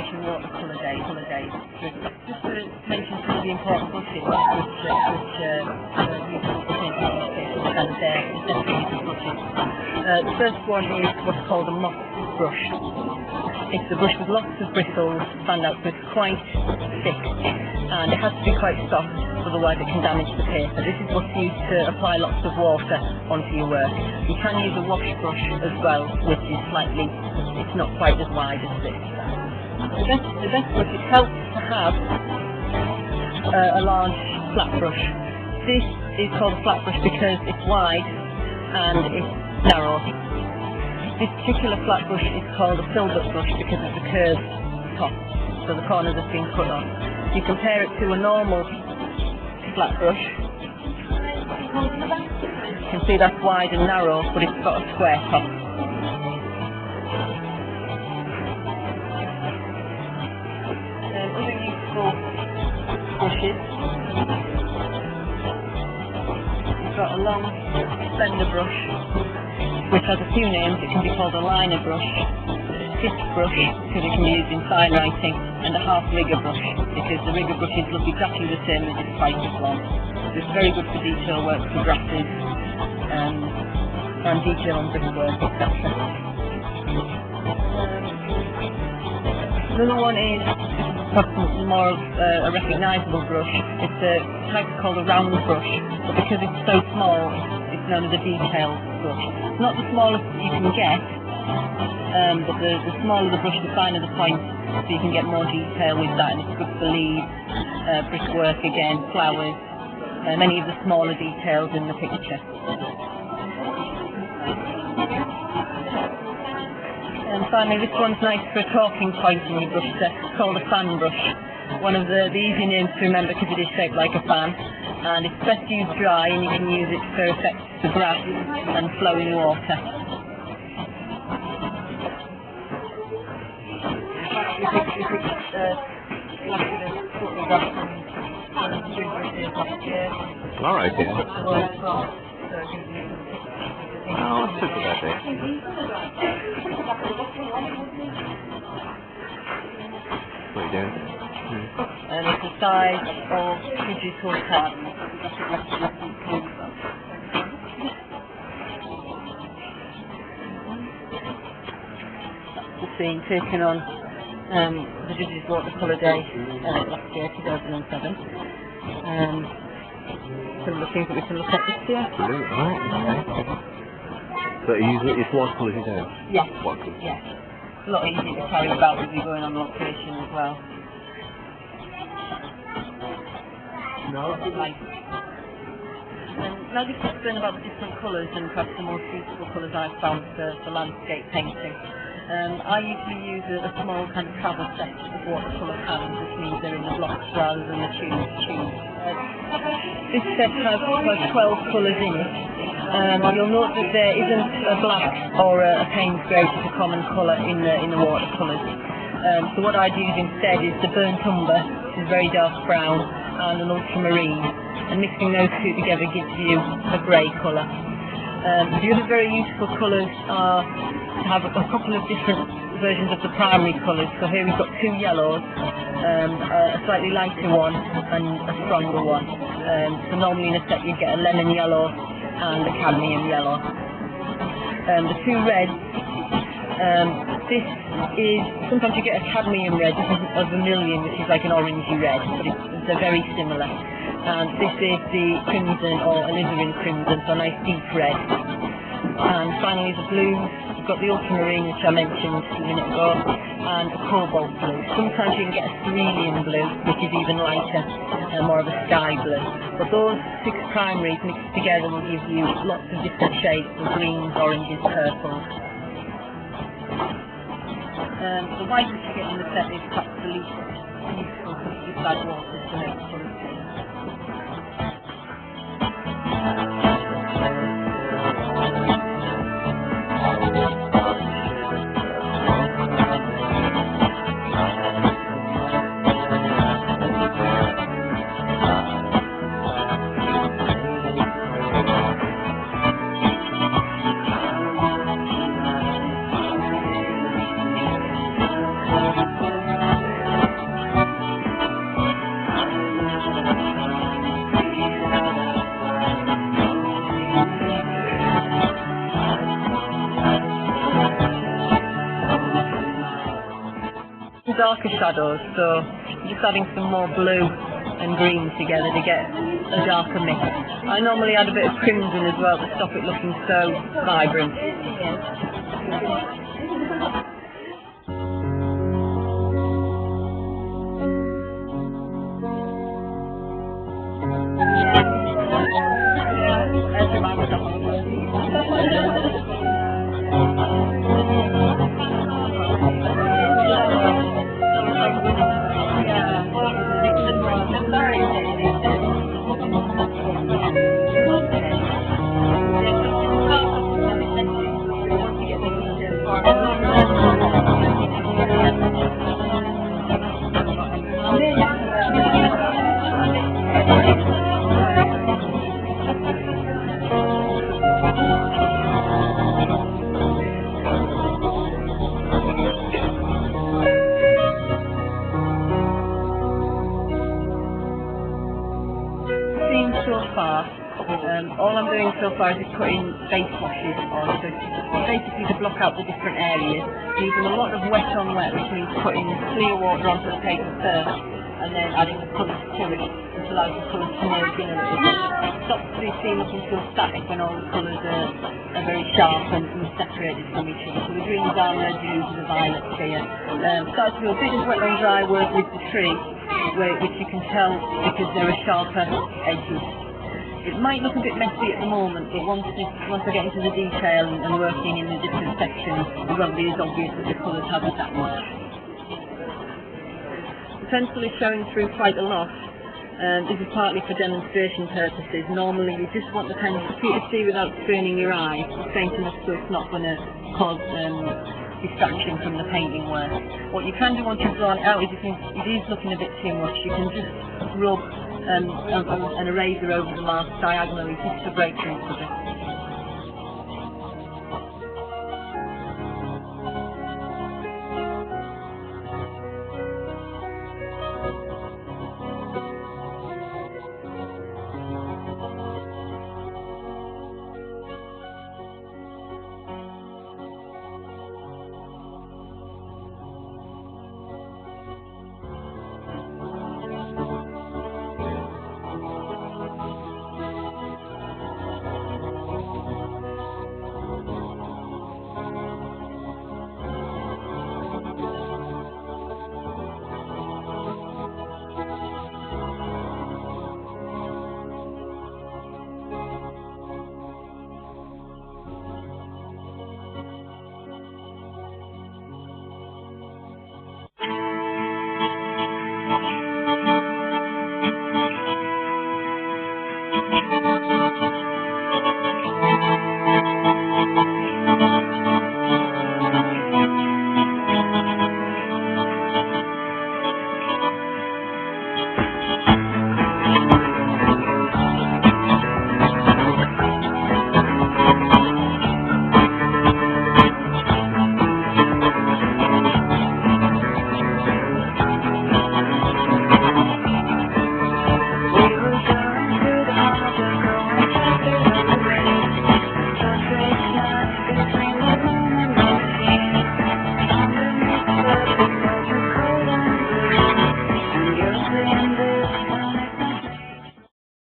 Education Watercolour Days. Just to mention some of the important brushes which useful brushes and their necessary brushes. The first one is what's called a moss brush. It's a brush with lots of bristles, stand out, so it's quite thick, and it has to be quite soft, otherwise it can damage the paper. This is what's used to apply lots of water onto your work. You can use a wash brush as well, which is slightly, it's not quite as wide as this. The best brush, it helps to have a large flat brush. This is called a flat brush because it's wide and it's narrow. This particular flat brush is called a filbert brush because of the curved top, so the corners have been cut off. You compare it to a normal flat brush. You can see that's wide and narrow, but it's got a square top. Other useful brushes. We've got a long slender brush, which has a few names. It can be called a liner brush, a stiff brush because it can be used in sign writing, and a half rigger brush because the rigger brushes look exactly the same as it's twice as long. So it's very good for detail work, for grasses, and detail on brickwork, etc. Another one is perhaps more of a recognisable brush. It's a type called a round brush, but because it's so small, it's known as a detail brush. It's not the smallest you can get, but the smaller the brush, the finer the point, so you can get more detail with that, and it's good for leaves, brickwork again, flowers, many of the smaller details in the picture. And finally, this one's nice for a talking point in your brush set. It's called a fan brush. One of the easy names to remember because it is shaped like a fan, and it's best used dry, and you can use it for effects for grass and flowing water. Alright, yeah. Oh, that's a good idea. What are you doing? And it's a size of digital card. That's the scene taken on the Judges Watercolour Day last year, 2007. Some of the things that we can look at this year. Brilliant, right, okay. So it's watercolours you do? Yes. Watercolours? Yes. It's a lot easier to carry about with you going on location as well. No. Nice. Now just explain about the different colours and perhaps the most useful colours I've found for landscape painting. I usually use a small kind of travel set of watercolour pans, which means they're in the blocks rather than the tubes. This set has 12 colours in it. You'll note that there isn't a black or a Payne's grey, which is a common colour in the watercolours. So what I'd use instead is the burnt umber, which is very dark brown, and an ultramarine, and mixing those two together gives you a grey colour. The other very useful colours are to have a couple of different versions of the primary colours. So here we've got two yellows, a slightly lighter one and a stronger one. So normally in a set you get a lemon yellow and a cadmium yellow. The two reds, this is, sometimes you get a cadmium red, this is a vermilion, which is like an orangey red, but they're very similar. And this is the crimson or alizarin crimson, so a nice deep red. And finally the blues, you've got the ultramarine, which I mentioned a minute ago, and a cobalt blue. Sometimes you can get a cerulean blue, which is even lighter, more of a sky blue. But those 6 primaries mixed together will give you lots of different shades of greens, oranges, purples. The white which you get in the set is perhaps the least useful because it's like water to make colours. darker shadows, so just adding some more blue and green together to get a darker mix. I normally add a bit of crimson as well to stop it looking so vibrant. All I'm doing so far is just putting base washes on, so basically to block out the different areas, using a lot of wet on wet, which means putting clear water onto the paper first, and then adding the colours to it, which allows the colours to merge in a little bit. It stops the scene looking so static when all the colours are very sharp and separated from each other. So the greens are red, blues, and the violets here. Starts to do a bit of wet on dry work with the tree, which you can tell because there are sharper edges. It might look a bit messy at the moment, but once I get into the detail and working in the different sections, it won't be as obvious that the colours haven't that much. The pencil is showing through quite a lot. This is partly for demonstration purposes. Normally you just want the pen to see without straining your eyes, faint enough so it's not going to cause distraction from the painting work. What you can do once you've drawn it out is if it is looking a bit too much, you can just rub an eraser over the mark diagonally just to break things a bit.